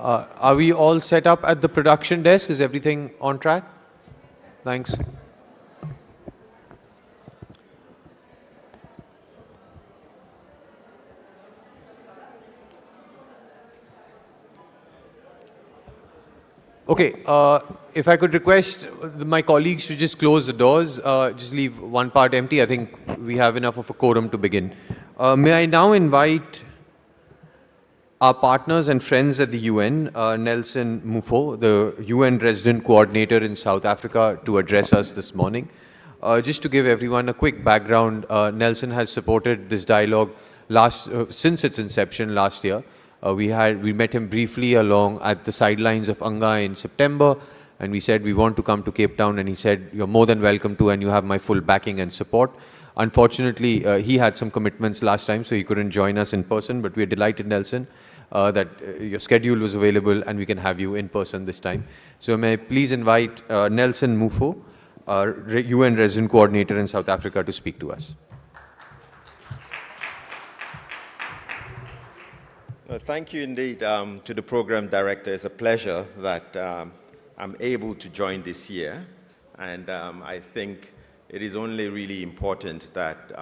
Are we all set up at the production desk? Is everything on track? Thanks. Okay, if I could request my colleagues to just close the doors, just leave one part empty. I think we have enough of a quorum to begin. May I now invite our partners and friends at the UN, Nelson Mufo, the UN Resident Coordinator in South Africa, to address us this morning. Just to give everyone a quick background, Nelson has supported this dialogue since its inception last year. We met him briefly along at the sidelines of Anga in September, and we said we want to come to Cape Town, and he said, you're more than welcome to, and you have my full backing and support. Unfortunately, he had some commitments last time, so he couldn't join us in person, but we're delighted, Nelson, that your schedule was available and we can have you in person this time. So may I please invite Nelson Mufo, our UN Resident Coordinator in South Africa, to speak to us. Well, thank you indeed to the program director. It's a pleasure that I'm able to join this year. And I think it is only really important that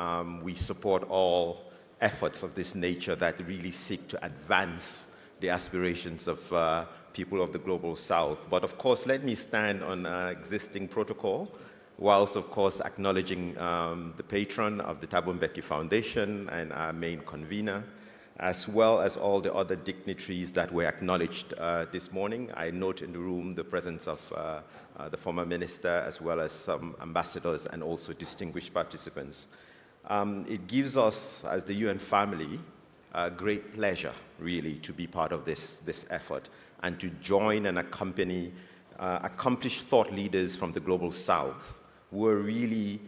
we support all efforts of this nature that really seek to advance the aspirations of people of the Global South. But of course, let me stand on existing protocol, whilst of course acknowledging the patron of the Thabo Mbeki Foundation and our main convener, as well as all the other dignitaries that were acknowledged this morning. I note in the room the presence of the former minister, as well as some ambassadors and also distinguished participants. It gives us, as the UN family, great pleasure, really, to be part of this effort and to join and accompany accomplished thought leaders from the Global South who are really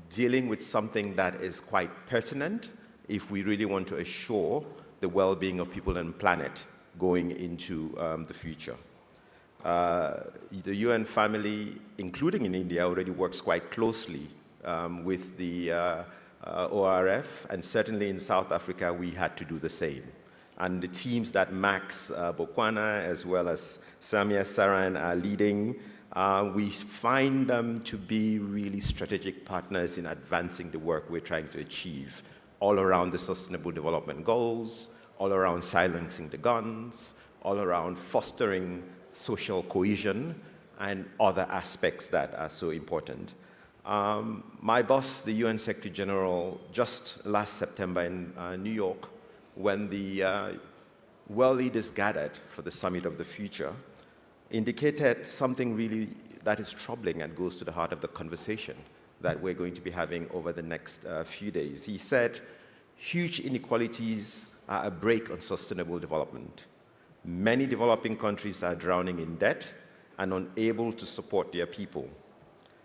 dealing with something that is quite pertinent if we really want to assure the well-being of people and planet going into the future. The UN family, including in India, already works quite closely with the ORF, and certainly in South Africa, we had to do the same. And the teams that Max Bokwana, as well as Samia Saran are leading, we find them to be really strategic partners in advancing the work we're trying to achieve all around the Sustainable Development Goals, all around silencing the guns, all around fostering social cohesion, and other aspects that are so important. My boss, the UN Secretary General, just last September in New York, when the world leaders gathered for the Summit of the Future, indicated something really that is troubling and goes to the heart of the conversation that we're going to be having over the next few days. He said, huge inequalities are a brake on sustainable development. Many developing countries are drowning in debt and unable to support their people.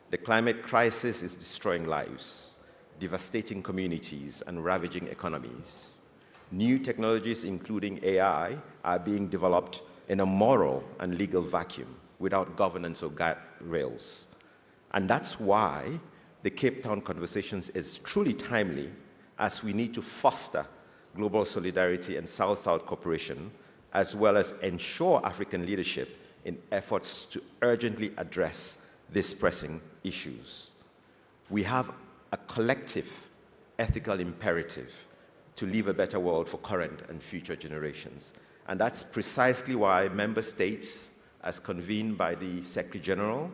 The climate crisis is destroying lives, devastating communities, and ravaging economies. New technologies, including AI, are being developed in a moral and legal vacuum without governance or guardrails. And that's why the Cape Town Conversations is truly timely, as we need to foster global solidarity and South-South cooperation, as well as ensure African leadership in efforts to urgently address these pressing issues. We have a collective ethical imperative to leave a better world for current and future generations. And that's precisely why member states, as convened by the Secretary General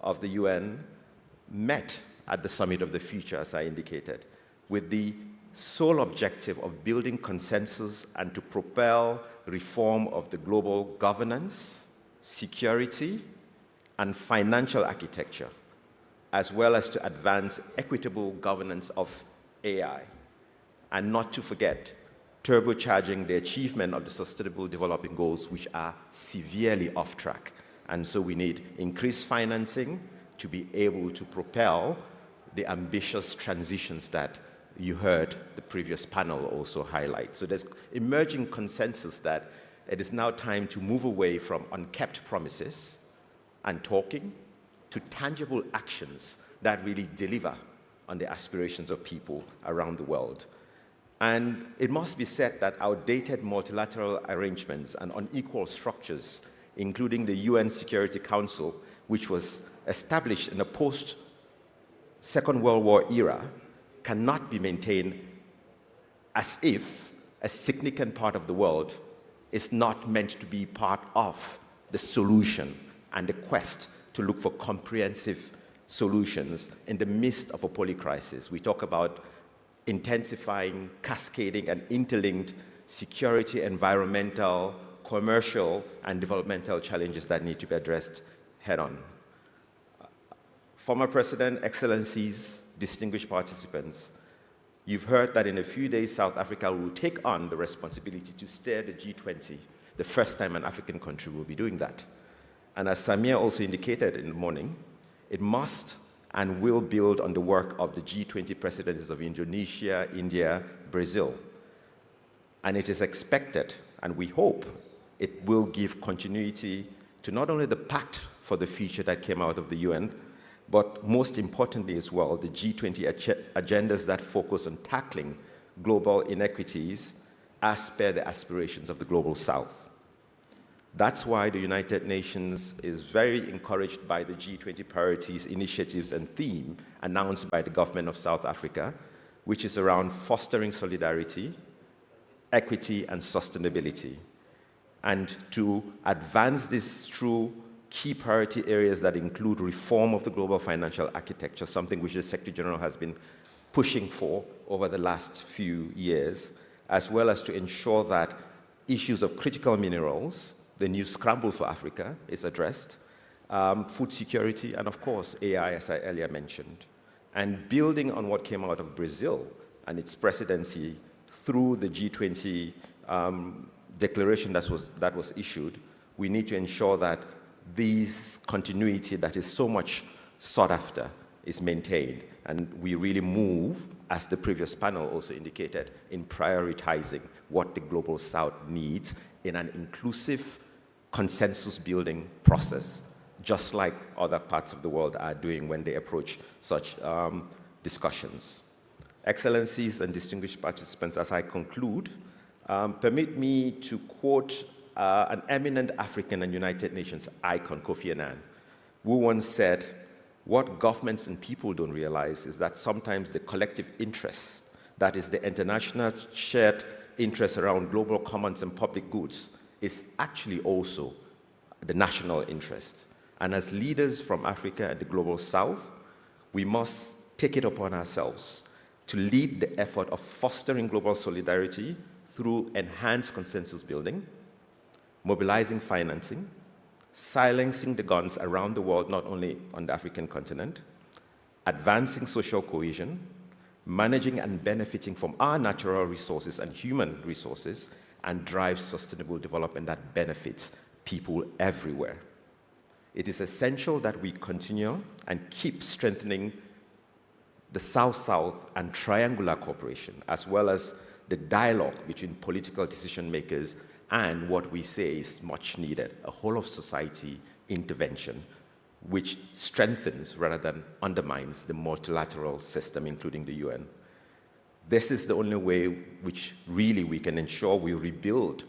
of the UN, met at the Summit of the Future, as I indicated, with the sole objective of building consensus and to propel reform of the global governance, security, and financial architecture, as well as to advance equitable governance of AI, and not to forget, turbocharging the achievement of the Sustainable Development Goals, which are severely off track. And so we need increased financing to be able to propel the ambitious transitions that you heard the previous panel also highlight. So there's emerging consensus that it is now time to move away from unkept promises and talking to tangible actions that really deliver on the aspirations of people around the world. And it must be said that outdated multilateral arrangements and unequal structures, including the UN Security Council, which was established in the post-Second World War era, cannot be maintained as if a significant part of the world is not meant to be part of the solution and the quest to look for comprehensive solutions in the midst of a polycrisis. We talk about intensifying, cascading, and interlinked security, environmental, commercial, and developmental challenges that need to be addressed head-on. Former President, Excellencies, distinguished participants, you've heard that in a few days, South Africa will take on the responsibility to steer the G20, the first time an African country will be doing that. And as Samir also indicated in the morning, it must and will build on the work of the G20 presidencies of Indonesia, India, Brazil. And it is expected, and we hope, it will give continuity to not only the pact for the future that came out of the UN, but most importantly as well, the G20 agendas that focus on tackling global inequities as per the aspirations of the Global South. That's why the United Nations is very encouraged by the G20 priorities, initiatives, and theme announced by the government of South Africa, which is around fostering solidarity, equity, and sustainability. And to advance this through key priority areas that include reform of the global financial architecture, something which the Secretary General has been pushing for over the last few years, as well as to ensure that issues of critical minerals, the new scramble for Africa, is addressed, food security, and of course, AI, as I earlier mentioned. And building on what came out of Brazil and its presidency through the G20 declaration that was issued, we need to ensure that this continuity that is so much sought after is maintained. And we really move, as the previous panel also indicated, in prioritizing what the Global South needs in an inclusive consensus-building process, just like other parts of the world are doing when they approach such discussions. Excellencies and distinguished participants, as I conclude, permit me to quote an eminent African and United Nations icon, Kofi Annan, who once said, "What governments and people don't realize is that sometimes the collective interest, that is the international shared interest around global commons and public goods, is actually also the national interest. And as leaders from Africa and the Global South, we must take it upon ourselves to lead the effort of fostering global solidarity through enhanced consensus building, mobilizing financing, silencing the guns around the world, not only on the African continent, advancing social cohesion, managing and benefiting from our natural resources and human resources, and drive sustainable development that benefits people everywhere. It is essential that we continue and keep strengthening the South-South and triangular cooperation, as well as the dialogue between political decision makers and what we say is much needed, a whole of society intervention, which strengthens rather than undermines the multilateral system, including the UN. This is the only way which really we can ensure we rebuild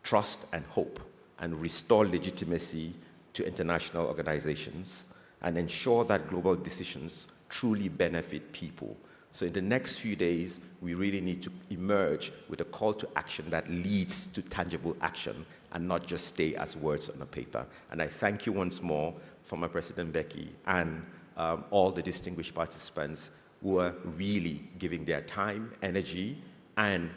trust and hope and restore legitimacy to international organizations and ensure that global decisions truly benefit people. So in the next few days, we really need to emerge with a call to action that leads to tangible action and not just stay as words on a paper. And I thank you once more, former President Becky, and all the distinguished participants who are really giving their time, energy, and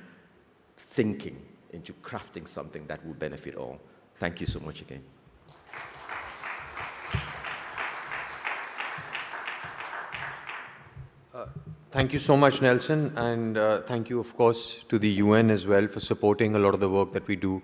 thinking into crafting something that will benefit all. Thank you so much again. Thank you so much, Nelson, and thank you, of course, to the UN as well for supporting a lot of the work that we do